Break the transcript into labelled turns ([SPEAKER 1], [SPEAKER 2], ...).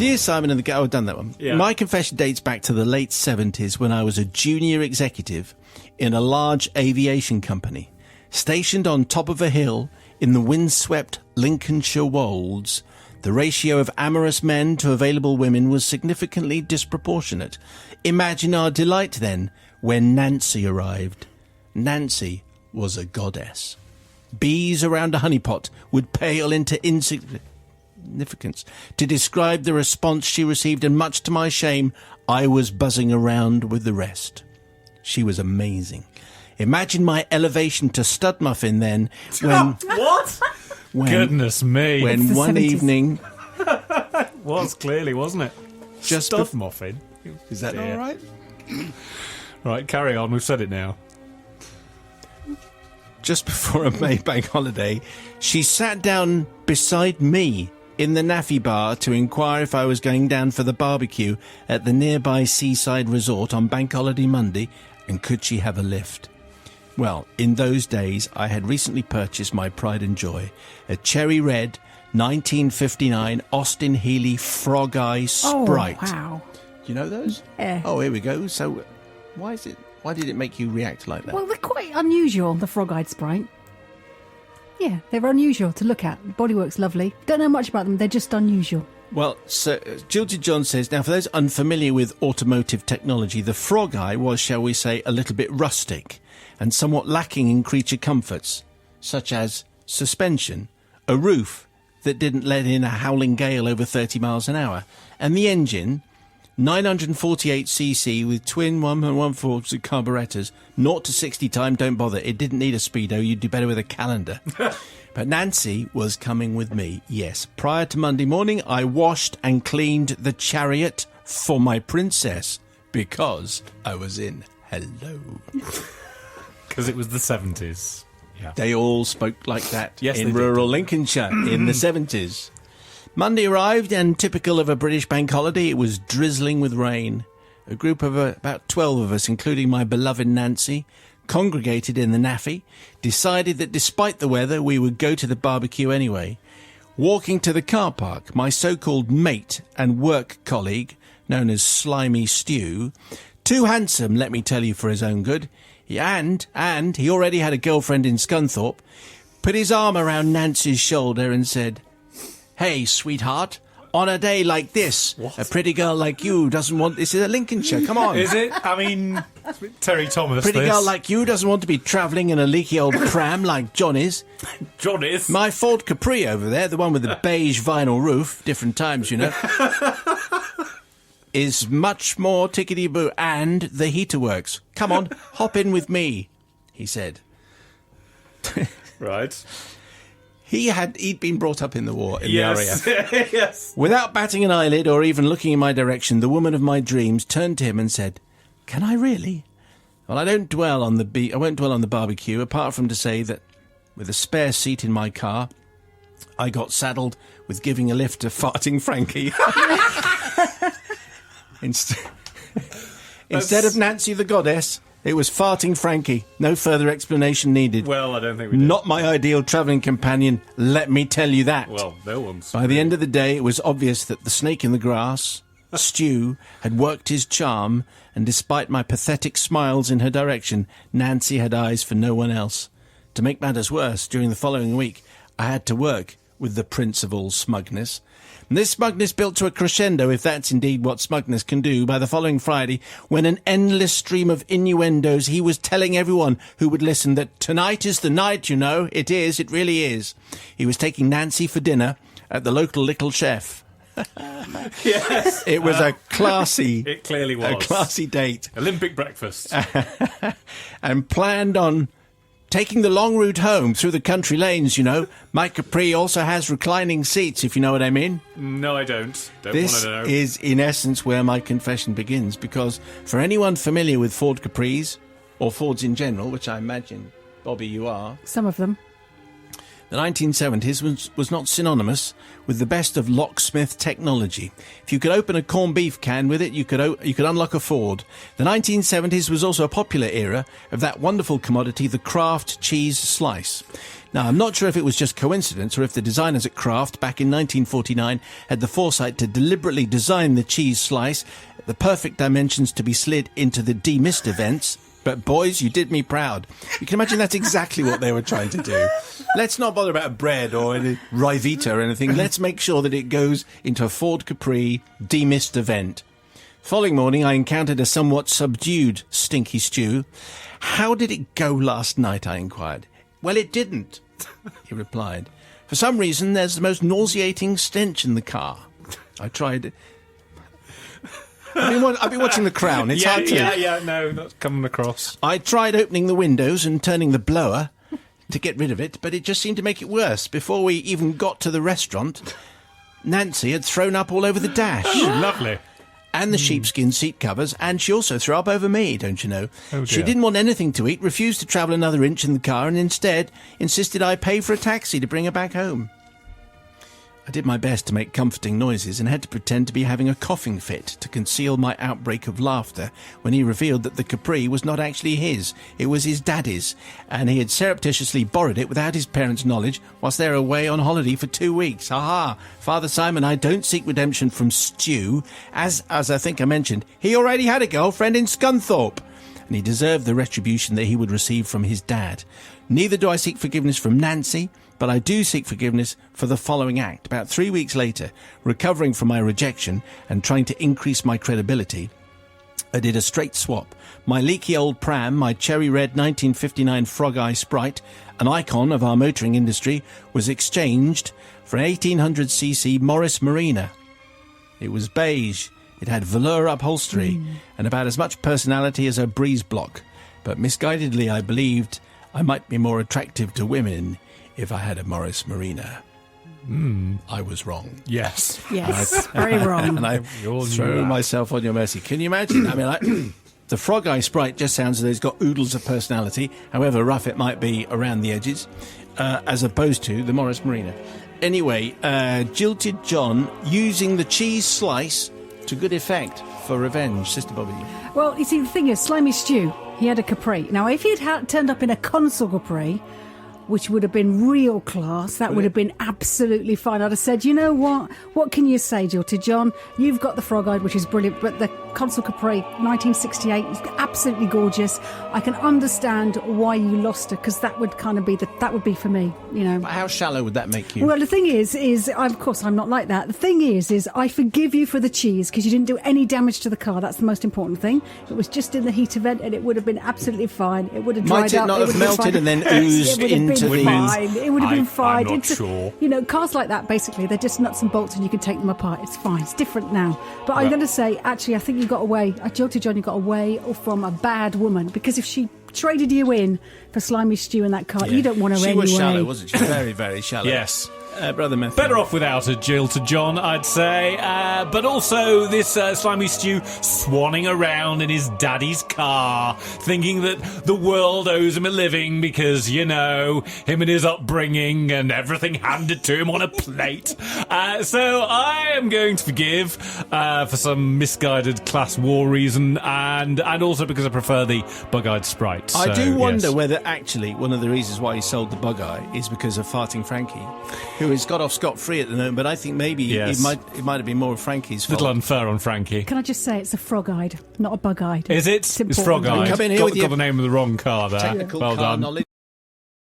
[SPEAKER 1] Dear Simon and the I've done that one.
[SPEAKER 2] Yeah.
[SPEAKER 1] My confession dates back to the late 70s when I was a junior executive in a large aviation company, stationed on top of a hill in the windswept Lincolnshire wolds. The ratio of amorous men to available women was significantly disproportionate. Imagine our delight then when Nancy arrived. Nancy was a goddess. Bees around a honeypot would pale into insignificance to describe the response she received, and much to my shame, I was buzzing around with the rest. She was amazing. Imagine my elevation to stud muffin then when...
[SPEAKER 2] What? Goodness me.
[SPEAKER 1] When one
[SPEAKER 3] 70s.
[SPEAKER 1] evening...
[SPEAKER 2] Was clearly, wasn't it?
[SPEAKER 1] Just
[SPEAKER 2] Stuff muffin.
[SPEAKER 1] Is that all right?
[SPEAKER 2] Right, carry on. We've said it now.
[SPEAKER 1] Just before a Maybank holiday, she sat down beside me in the Naffy bar to inquire if I was going down for the barbecue at the nearby seaside resort on Bank Holiday Monday, and could she have a lift. Well, in those days, I had recently purchased my pride and joy, a cherry red 1959 Austin Healey Frog Eye Sprite.
[SPEAKER 3] Oh, wow.
[SPEAKER 1] You know those?
[SPEAKER 3] Yeah.
[SPEAKER 1] Oh, here we go. So, why did it make you react like that?
[SPEAKER 3] Well, they're quite unusual, the frog-eyed Sprite. Yeah, they're unusual to look at. Bodywork's lovely. Don't know much about them, they're just unusual.
[SPEAKER 1] Well, so Jilted John says, now for those unfamiliar with automotive technology, the Frog Eye was, shall we say, a little bit rustic and somewhat lacking in creature comforts, such as suspension, a roof that didn't let in a howling gale over 30 miles an hour, and the engine, 948cc with twin 1.14 carburettors, 0 to 60 time, don't bother. It didn't need a speedo, you'd do better with a calendar. But Nancy was coming with me, yes. Prior to Monday morning, I washed and cleaned the chariot for my princess because I was in hello.
[SPEAKER 2] Because it was the 70s. Yeah.
[SPEAKER 1] They all spoke like that
[SPEAKER 2] Yes,
[SPEAKER 1] in
[SPEAKER 2] they did.
[SPEAKER 1] rural Lincolnshire in the 70s. Monday arrived, and typical of a British bank holiday, it was drizzling with rain. A group of about 12 of us, including my beloved Nancy, congregated in the Naffy, decided that despite the weather, we would go to the barbecue anyway. Walking to the car park, my so-called mate and work colleague, known as Slimy Stew, too handsome, let me tell you, for his own good, and he already had a girlfriend in Scunthorpe, put his arm around Nancy's shoulder and said, "Hey, sweetheart, on a day like this, a pretty girl like you doesn't want... This is a Lincolnshire, come on.
[SPEAKER 2] Is it? I mean, it's a bit Terry Thomas.
[SPEAKER 1] Pretty
[SPEAKER 2] this.
[SPEAKER 1] girl like you doesn't want to be travelling in a leaky old pram like John is.
[SPEAKER 2] John is.
[SPEAKER 1] My Ford Capri over there, the one with the beige vinyl roof, different times, you know, is much more tickety-boo, and the heater works. Come on, hop in with me," he said.
[SPEAKER 2] Right.
[SPEAKER 1] He'd been brought up in the war, in the RAF.
[SPEAKER 2] Yes.
[SPEAKER 1] Without batting an eyelid or even looking in my direction, the woman of my dreams turned to him and said, "Can I really?" Well, I won't dwell on the barbecue, apart from to say that with a spare seat in my car, I got saddled with giving a lift to Farting Frankie. Instead of Nancy the goddess, it was Farting Frankie. No further explanation needed.
[SPEAKER 2] Well, I don't think we did.
[SPEAKER 1] Not my ideal travelling companion, let me tell you that.
[SPEAKER 2] Well, no one's.
[SPEAKER 1] By the end of the day, it was obvious that the snake in the grass, Stu, had worked his charm, and despite my pathetic smiles in her direction, Nancy had eyes for no one else. To make matters worse, during the following week, I had to work with the prince of all smugness. And this smugness built to a crescendo, if that's indeed what smugness can do, by the following Friday, when an endless stream of innuendos, he was telling everyone who would listen that tonight is the night, you know. It is, it really is. He was taking Nancy for dinner at the local Little Chef.
[SPEAKER 2] Yes.
[SPEAKER 1] It was a classy...
[SPEAKER 2] It clearly was.
[SPEAKER 1] A classy date.
[SPEAKER 2] Olympic breakfast.
[SPEAKER 1] And planned on taking the long route home through the country lanes, you know. My Capri also has reclining seats, if you know what I mean.
[SPEAKER 2] No, I don't. Don't want
[SPEAKER 1] This
[SPEAKER 2] to know.
[SPEAKER 1] is, in essence, where my confession begins, because for anyone familiar with Ford Capris, or Fords in general, which I imagine, Bobby, you are,
[SPEAKER 3] Some of them.
[SPEAKER 1] The 1970s was not synonymous with the best of locksmith technology. If you could open a corned beef can with it, you could unlock a Ford. The 1970s was also a popular era of that wonderful commodity, the Kraft cheese slice. Now, I'm not sure if it was just coincidence or if the designers at Kraft back in 1949 had the foresight to deliberately design the cheese slice at the perfect dimensions to be slid into the demister vents. But boys, you did me proud. You can imagine that's exactly what they were trying to do. Let's not bother about bread or any Rivita or anything. Let's make sure that it goes into a Ford Capri demister vent. Following morning, I encountered a somewhat subdued stinky stew. How did it go last night? I inquired. Well, it didn't, he replied. For some reason, there's the most nauseating stench in the car. I tried... I've been watching The Crown. It's hard to...
[SPEAKER 2] no, that's coming across.
[SPEAKER 1] I tried opening the windows and turning the blower to get rid of it, but it just seemed to make it worse. Before we even got to the restaurant, Nancy had thrown up all over the dash.
[SPEAKER 2] Oh, lovely.
[SPEAKER 1] And the sheepskin seat covers, and she also threw up over me, don't you know?
[SPEAKER 2] Oh,
[SPEAKER 1] she
[SPEAKER 2] dear.
[SPEAKER 1] didn't want anything to eat, refused to travel another inch in the car, and instead insisted I pay for a taxi to bring her back home. I did my best to make comforting noises and had to pretend to be having a coughing fit to conceal my outbreak of laughter when he revealed that the Capri was not actually his, it was his daddy's, and he had surreptitiously borrowed it without his parents' knowledge whilst they were away on holiday for 2 weeks. Aha! Father Simon, I don't seek redemption from Stu, as I think I mentioned, he already had a girlfriend in Scunthorpe, and he deserved the retribution that he would receive from his dad. Neither do I seek forgiveness from Nancy, but I do seek forgiveness for the following act. About 3 weeks later, recovering from my rejection and trying to increase my credibility, I did a straight swap. My leaky old pram, my cherry red 1959 Frog Eye Sprite, an icon of our motoring industry, was exchanged for an 1800cc Morris Marina. It was beige, it had velour upholstery, and about as much personality as a breeze block. But misguidedly I believed I might be more attractive to women if I had a Morris Marina. I was wrong.
[SPEAKER 2] Yes.
[SPEAKER 3] Yes, very wrong.
[SPEAKER 1] And I throw myself on your mercy. Can you imagine? I mean, the Frog Eye Sprite just sounds as though it's got oodles of personality, however rough it might be around the edges, as opposed to the Morris Marina. Anyway, Jilted John using the cheese slice to good effect for revenge. Sister Bobby.
[SPEAKER 3] Well, you see, the thing is, Slimy Stew, he had a Capri. Now, if he'd turned up in a Consul Capri, which would have been real class, that would have been absolutely fine. I'd have said, you know what can you say, Jilted John? You've got the Frog-Eyed, which is brilliant, but the Consul Capri 1968 is absolutely gorgeous. I can understand why you lost her, because that would kind of be that would be for me, you know.
[SPEAKER 1] But how shallow would that make you?
[SPEAKER 3] Well, the thing is of course I'm not like that. The thing is I forgive you for the cheese because you didn't do any damage to the car. That's the most important thing. It was just in the heat event, and it would have been absolutely fine. It would have dried
[SPEAKER 1] Might
[SPEAKER 3] up.
[SPEAKER 1] it not have melted and then oozed into the...
[SPEAKER 3] Fine. It would have been fine.
[SPEAKER 2] I'm not sure.
[SPEAKER 3] You know, cars like that, basically, they're just nuts and bolts and you can take them apart. It's fine. It's different now. But I'm going to say, actually, I think you got away. Jilted John, you got away from a bad woman, because if she traded you in for Slimy Stew in that car, you don't want her anyway.
[SPEAKER 1] She was shallow, wasn't she? Very, very shallow.
[SPEAKER 2] Yes.
[SPEAKER 1] Brother Matthew.
[SPEAKER 2] Better off without a Jilted John, I'd say. But also this Slimy Stew swanning around in his daddy's car, thinking that the world owes him a living because, you know, him and his upbringing and everything handed to him on a plate. So I am going to forgive for some misguided class war reason, and also because I prefer the Bug-Eyed Sprite.
[SPEAKER 1] I
[SPEAKER 2] So,
[SPEAKER 1] do wonder
[SPEAKER 2] yes.
[SPEAKER 1] whether actually one of the reasons why he sold the Bug-Eye is because of Farting Frankie, who has got off scot-free at the moment, but I think maybe
[SPEAKER 2] Yes.
[SPEAKER 1] it might have been more of Frankie's fault.
[SPEAKER 2] Little unfair on Frankie.
[SPEAKER 3] Can I just say it's a Frog-Eyed, not a Bug-Eyed.
[SPEAKER 2] Is it?
[SPEAKER 3] Simple.
[SPEAKER 2] It's Frog-Eyed.
[SPEAKER 1] Come in here
[SPEAKER 2] got,
[SPEAKER 1] with your
[SPEAKER 2] got the name of the wrong car there.
[SPEAKER 1] Technical
[SPEAKER 2] Well
[SPEAKER 1] car
[SPEAKER 2] done.
[SPEAKER 1] knowledge.